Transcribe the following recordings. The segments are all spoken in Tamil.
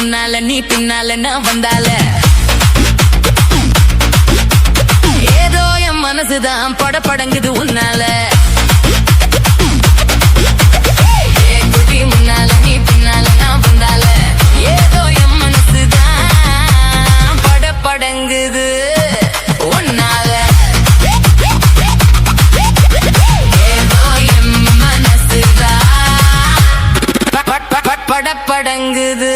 முன்னால நீ பின்னால நான் வந்தால ஏதோ என் மனசுதான் படபடங்குது உன்னால குட்டி முன்னால நீ பின்னால நான் வந்தால ஏதோ என் மனசுதான் படபடங்குது உன்னால ஏதோ என் மனசுதான் படபடங்குது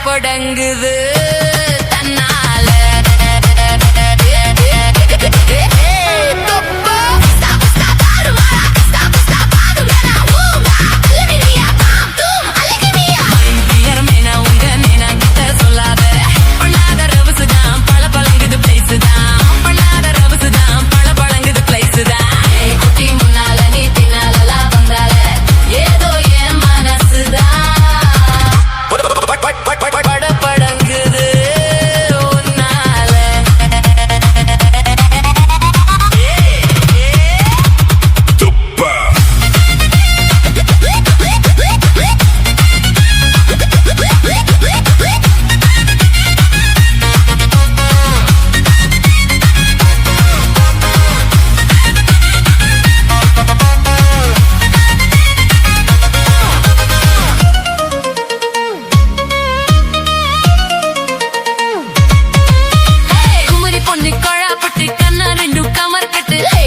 படங்குது தன்னால சொல்லாத பண்ணாத ரவுசு தான் பல பழங்குது பிளேஸ் தான் பண்ணாத ரவுசு தான் பல பழங்குது பிளேஸ் தான் குட்டி முன்னால நீ பின்னாலலாம் வந்தால ஏதோ என் மனசுதான் படபடங்குது உன்னால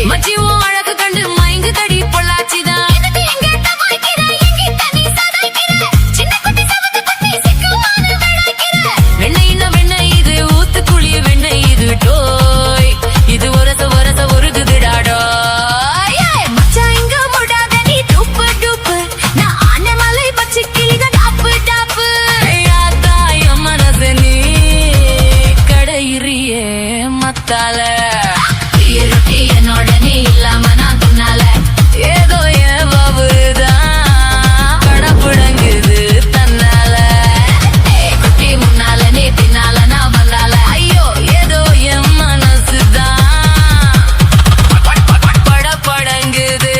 மச்சிவும் அழகு கண்டு மயங்கு தடி பொள்ளாச்சிதான் வெண்ணெய் வெண்ணெய் இது ஊத்து குழிய வெண்ணெய் இது டோய் இது ஒரச ஒரச ஒருகுதுடாடோ மச்சா இங்க முடாத நீ டூப்பு டூப்பு நான் ஆன மலை பச்சை கிளிக டாப்பு டாப்பு யாத்தாய மனசு நீ கடையிறியே மத்தால என்னோட நீ இல்லாம நான் துண்ணால ஏதோ என் பாபுதான் படபடங்குது தன்னால குட்டி முன்னால நீ பின்னால நான் வந்தால ஐயோ ஏதோ என் மனசுதான் படபடங்குது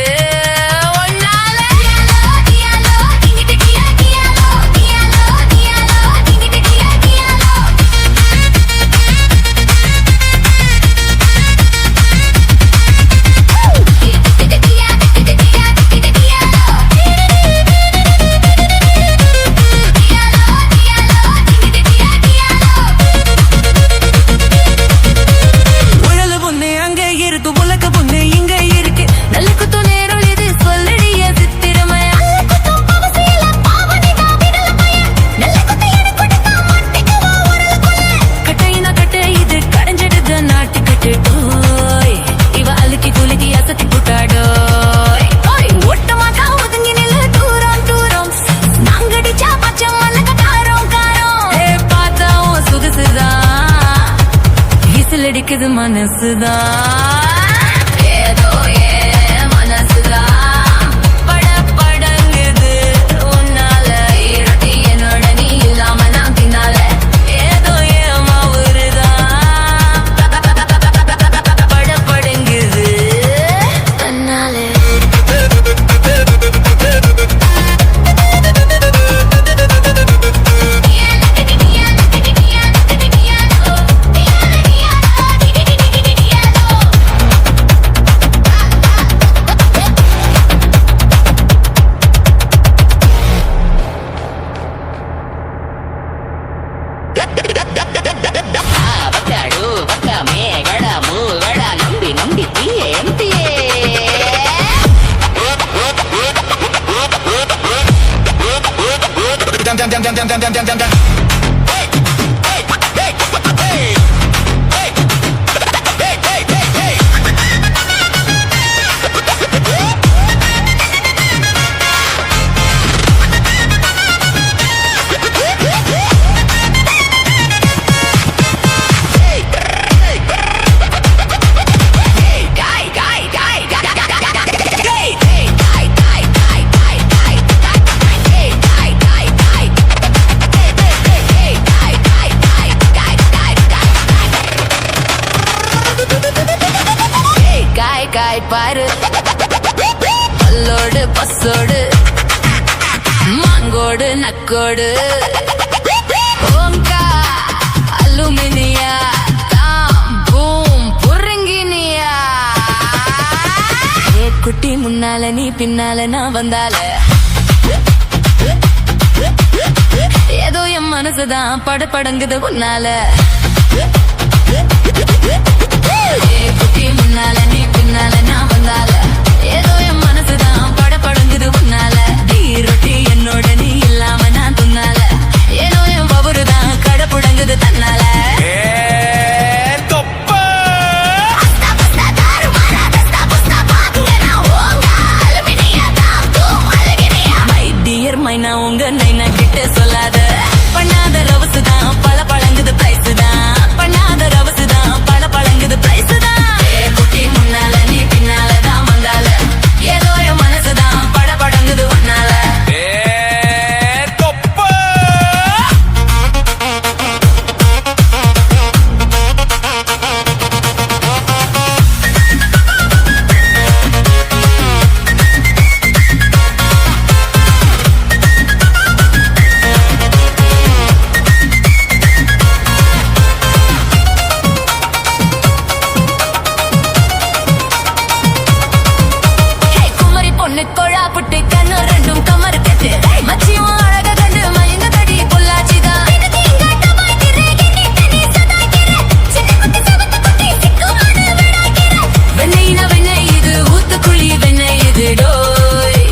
அடிக்குது மனசுதான் ஏதோ என் மனசுதான் படபடங்குது உன்னால இருட்டி என்னோட நீ இல்லாம நான் பின்னால ஏதோ என் மாவுருதான் படபடங்குது தன்னால காய் பாரு பல்லோடு பசோடு மாங்கோடு நக்கோடு ஓங்கா அலுமினியா பூம் புருங்கினியா ஏ குட்டி முன்னால நீ பின்னால நான் வந்தால ஏதோ என் மனசுதான் படபடங்குது உன்னால ஏ குட்டி முன்னால நீ பின்னால நான் வந்தால ஏதோ என் மனசுதான் படபடங்குது உன்னால நீ ரொட்டி என்னோட நீ இல்லாம நான் துன்னால ஏதோ என் பவருதான் கடப்புடங்குது தன்னால மைனா உங்க நைனா கிட்ட சொல்லாத பண்ணாத ரவசு தான் பல பழங்குது பிரைஸ் தான் பண்ணாத ரவசு தான் பல பழங்குது பிரைஸ் தான் குட்டி முன்னால நீ பின்னால தான் வந்தால ஏதோ என் மனசுதான் பட படங்குது உன்னால கொழா புட்டு கண்ணு ரெண்டும் கமரு கட்டு மச்சியும் அழக கண்டு மயங்க தடி பொள்ளாச்சிதான் வெண்ணெய்னா வெண்ணெய் இது ஊத்துக்குழி வெண்ணெய் இது டோய்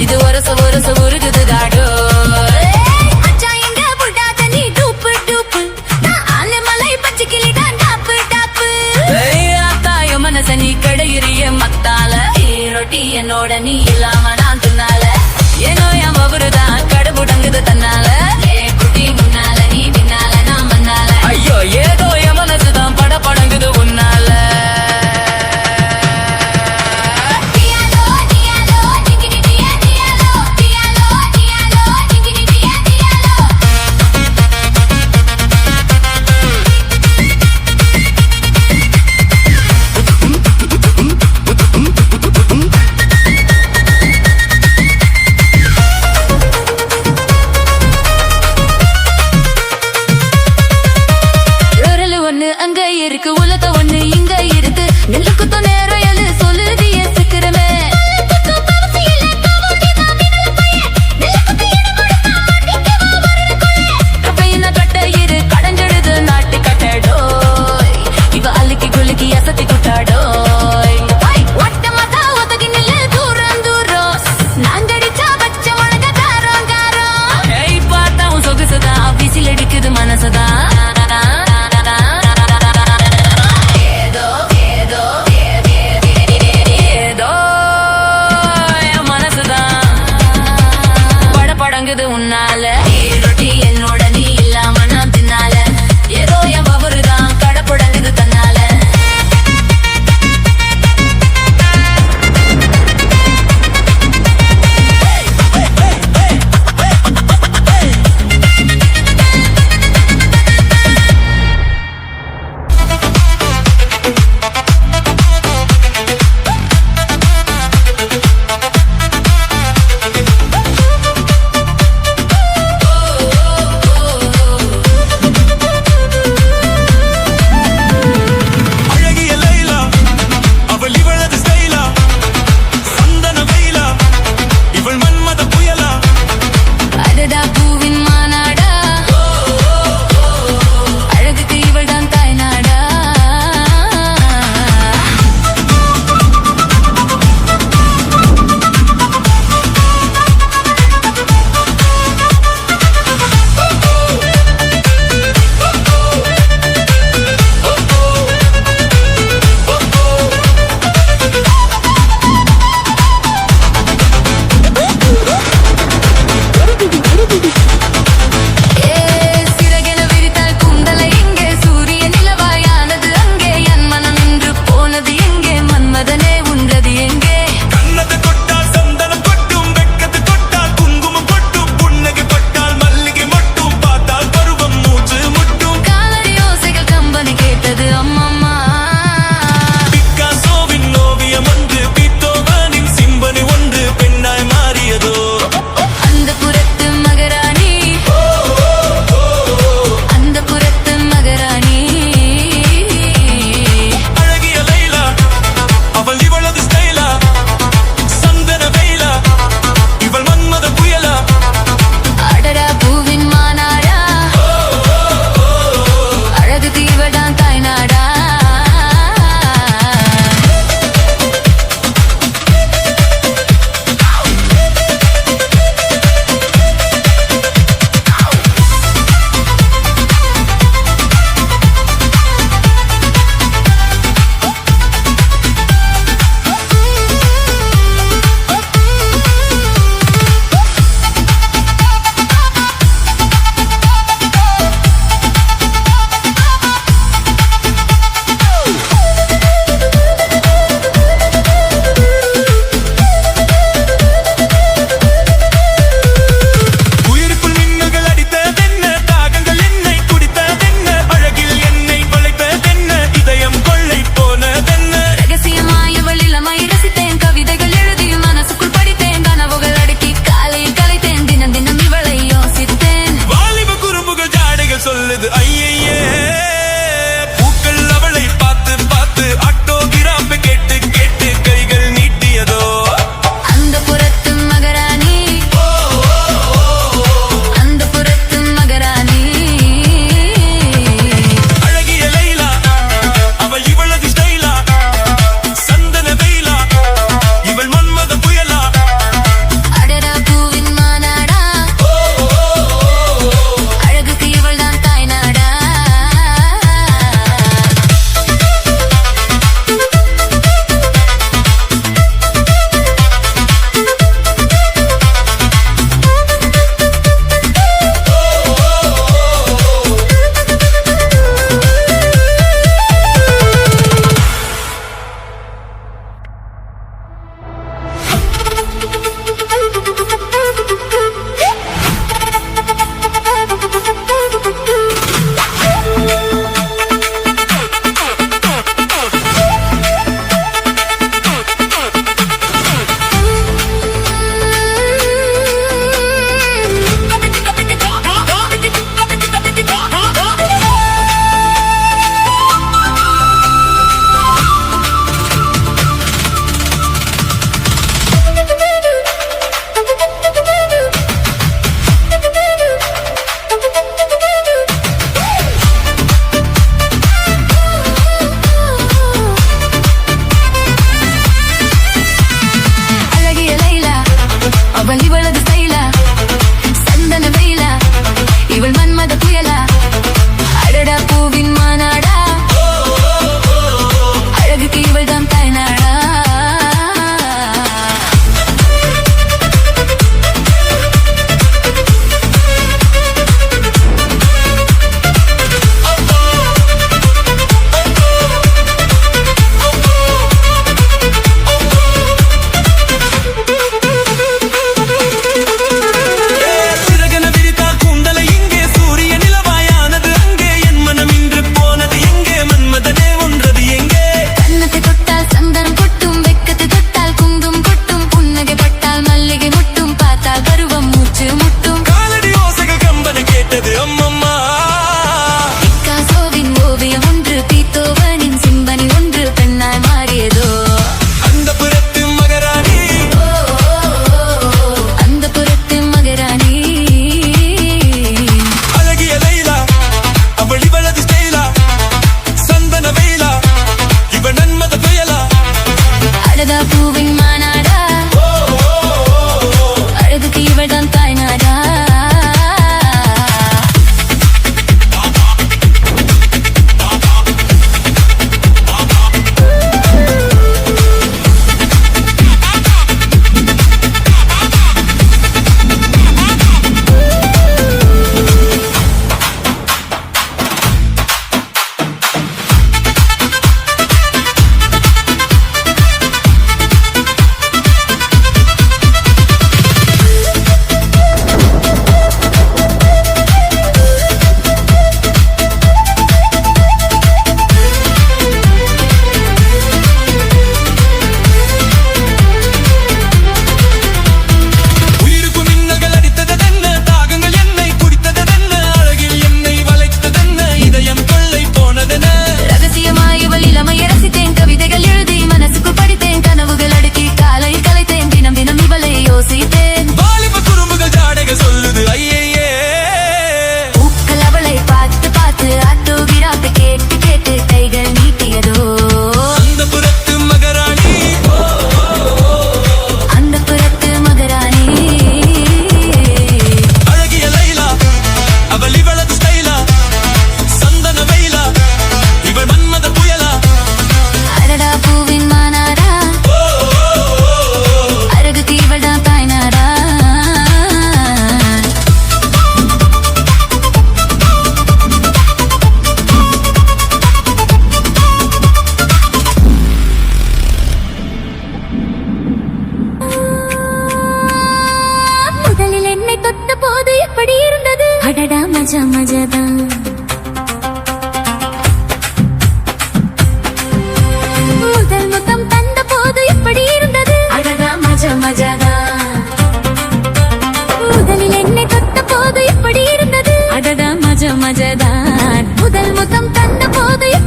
இது ஒரச ஒரச உருகுது தாடோ மனச நீ கடையிறிய மத்தால ரொட்டி என்னோட நீ இல்லாம நான் துன்னால ஏனோ என் பவருதான் கடவுடங்குது தன்னால குட்டி முன்னால நீ பின்னால நான் வந்தால ஐயோ ஏதோ என் மனசுதான் பட படங்குது உன்னால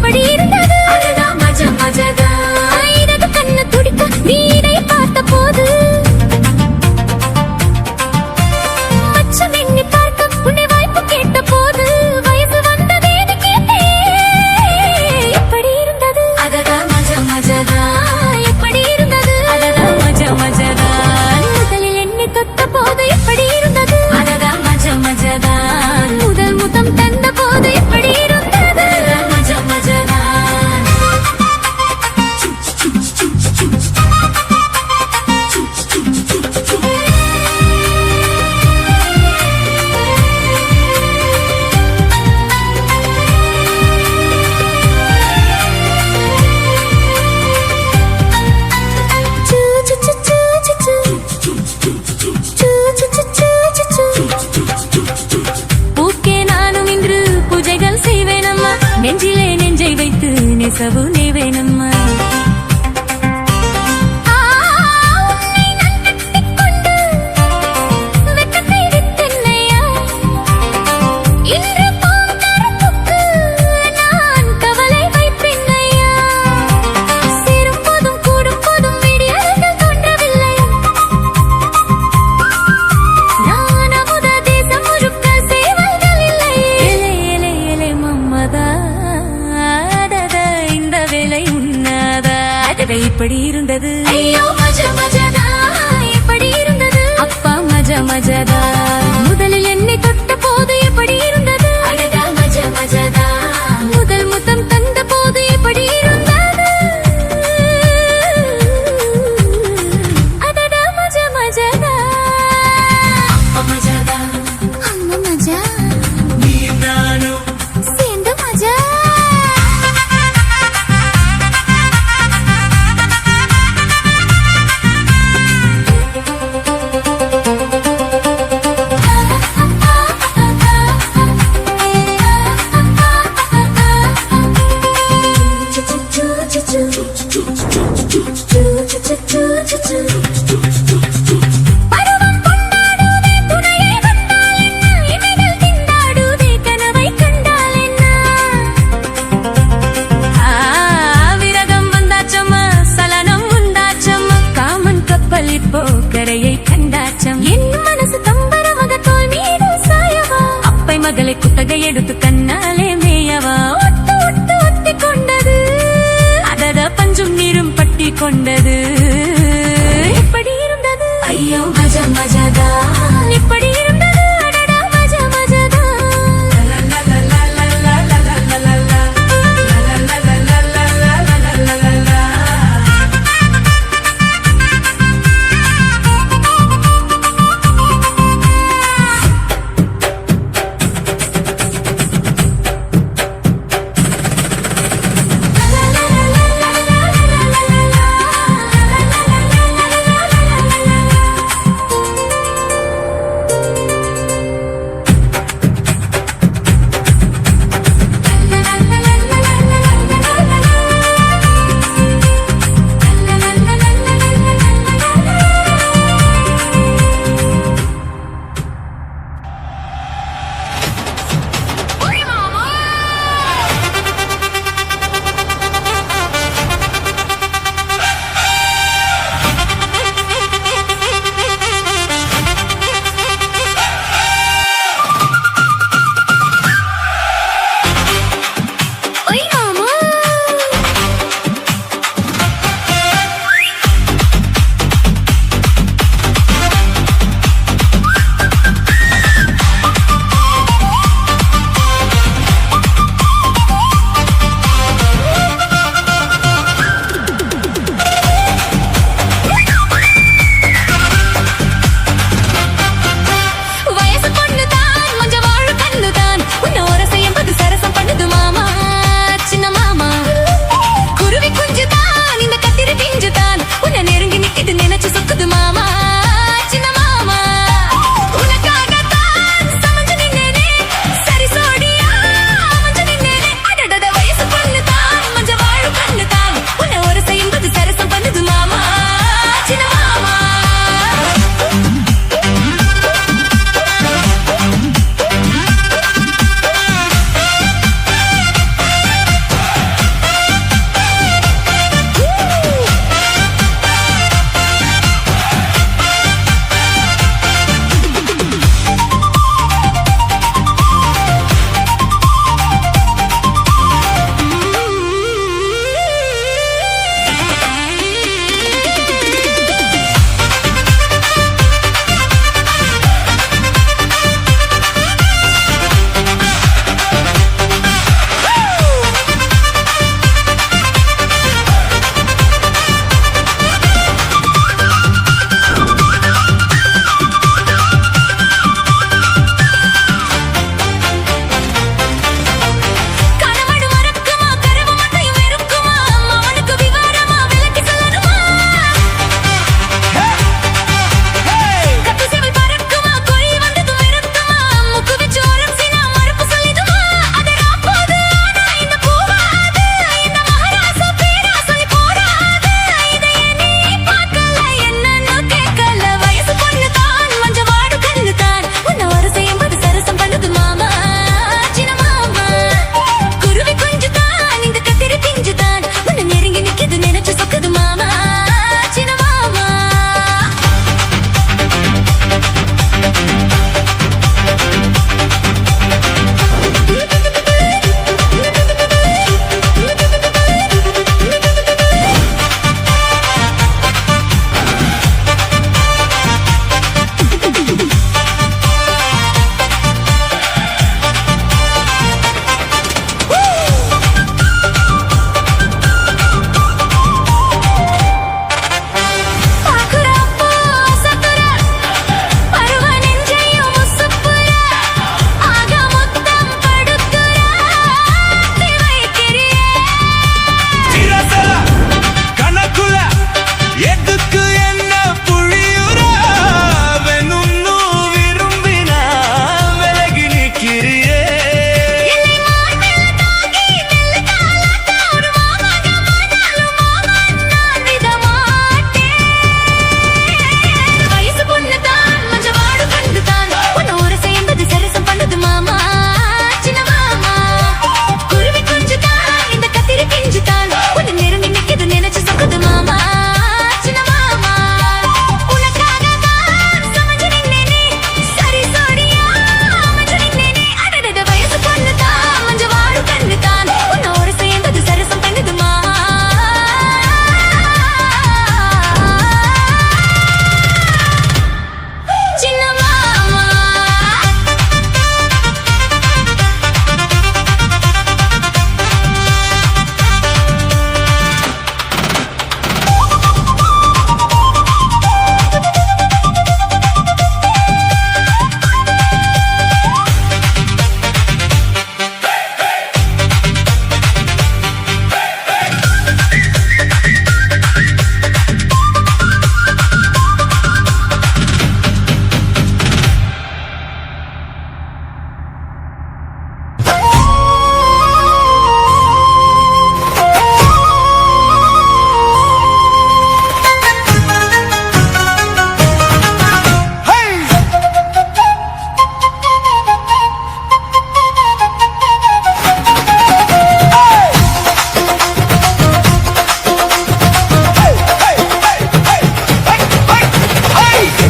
எப்படி இருந்தது அதுதான் மஜா மஜாதான் இடது கண்ணு துடிக்க நீ இதை பார்த்த போது மச்சம் எண்ணி பார்க்க உன்னை வாய்ப்பு கேட்ட போது வயசு வந்ததேன்னு கேட்டேன் எப்படி இருந்தது அதுதான் மஜா மஜாதான் எப்படி இருந்தது அதுதான் மஜா மஜாதான் முதலில் என்னை தொட்ட போது எப்படி இருந்தது அதுதான் மஜா மஜாதான் முதல் முத்தம் தந்த போது எப்படி இருந்தது அதுதான் மஜா மஜாதான் பூக்கே நானும் இன்று பூஜைகள் செய்வேனம்மா நெஞ்சிலே நெஞ்சை வைத்து நெசவு நெய்வேனம்மா எப்படி இருந்தது ஐயோ மஜா மஜாதா எப்படி இருந்தது அப்பா மஜா மஜாதா முதலில் என்னை தொட்ட போது எப்படி இருந்தது அடடா மஜா மஜாதா முதல் முத்தம் தந்த போது எப்படி இருந்தது அடடா மஜா மஜாதா அப்பா மஜாதா அம்மா மஜா நீ நானும் சேர்ந்து மஜா பருவம் கொண்டாடுதே துணையை வந்தால் என்ன இமைகள் திண்டாடுதே கனவை கண்டால் என்ன விரகம் வந்தாச்சம்மா சலனம் உண்டாச்சம்மா காமன் கப்பல் இப்போ கரையை கண்டாச்சம் என் மனசு தம்பரமாக தோல் மீது சாயவா அப்பை மகளை குத்தகை எடுத்து கண்ணாலே மேயவா ஒத்து ஒத்து ஒத்தி கொண்டது அதத பஞ்சும் நீரும் பட்டி கொண்டது எப்படி இருந்தது ஐயோ மஜா மஜாதா எப்படி இருந்தது அடடா மஜா மஜாதா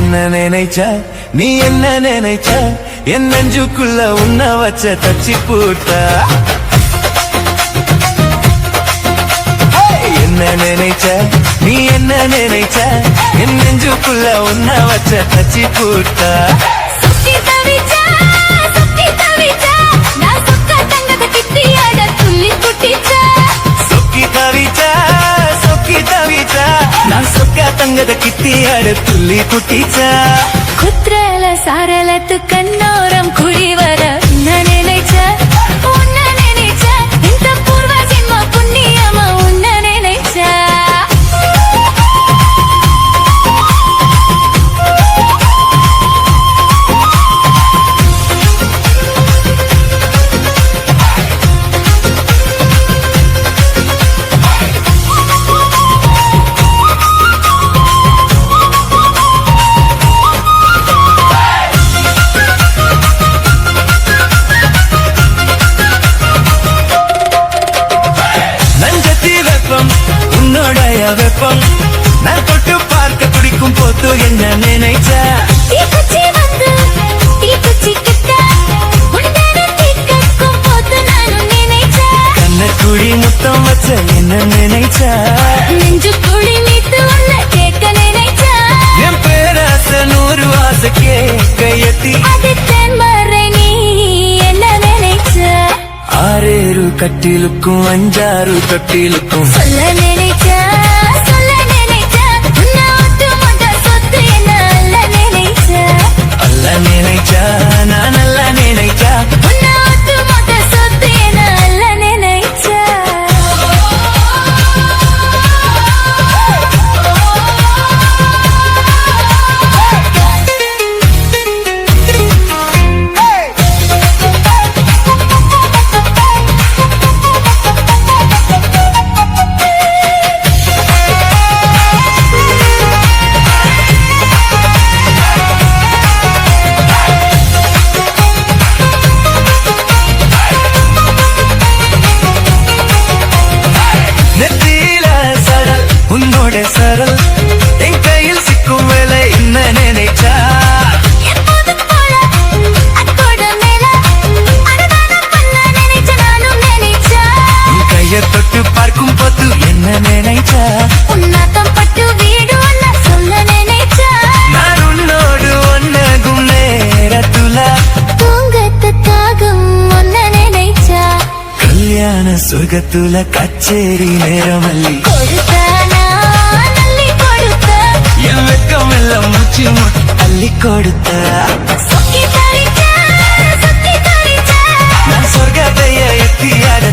என்ன நினைச்ச நீ என்ன நினைச்ச என் நெஞ்சுக்குள்ள உன்ன வச்ச தச்சி பூட்ட என்ன நினைச்ச நீ என்ன நினைச்ச என் நெஞ்சுக்குள்ள உன்ன வச்ச தச்சி பூட்ட சுத்தி தவிச்சா நான் சொக்க தங்கத கிட்டியாட துள்ளி குட்டிச்சா சொக்கி தவிச்சா நான் சொக்க தங்கத கிட்டியாட துள்ளி குட்டிச்சா குத்ரல சாரலத்து கண்ணோரம் குழி வர உன்ன நினைச்ச இந்த பூர்வ ஜென்ம புண்ணியமா உன்ன நினைச்ச உன்னோடைய வெப்பம் நான் தொட்டு பார்க்க துடிக்கும் போது என்ன நினைச்ச தீக்குச்சி வந்து தீக்குச்சி கிட்ட உன்னை தீக்கும் போது நானும் நினைச்ச கண்ணக்குழி முத்தம் வச்ச என்ன நினைச்ச நெஞ்சு குழி மீத்து உன்னை கேட்க நினைச்ச என் பேராச 100 வாச கேட்க எத்தி அது தென்மறை நீ என்ன நினைச்ச ஆறேறு கட்டிலுக்கும் 5 தொட்டிலுக்கும் சொல்ல நினைச்ச உன்னை ஒட்டு மொத்த சொத்து என்ன அல்ல நினைச்சா நான் நல்ல நினைச்சா உன்னை ஒட்டு மொத்த சொத்து என்ன அல்ல நினைச்ச சரல் என் கையில் சிக்கும் வேலை என்ன நினைச்சா எப்போதும் போல அக்கோட மேல அடதான பண்ண நினைச்ச நானும் நினைச்சா உன் கையை தொட்டு பார்க்கும் போது என்ன நினைச்சா உன்னாத்தம் பட்டு வீடு ஒன்ன சொல்ல நினைச்சா நான் உன்னோடு ஒன்னகும் நேரத்துல தூங்கத்த தாகம் ஒன்ன நினைச்சா கல்யாண சொர்க்கத்துல கச்சேரி நேரமல்லி கொடுத்தானா என் வெக்கம் எல்லாம் மூச்சு அள்ளி கொடுத்த சொக்கி தரிச்சா நான் சொர்க்கத்தைய எத்தியாட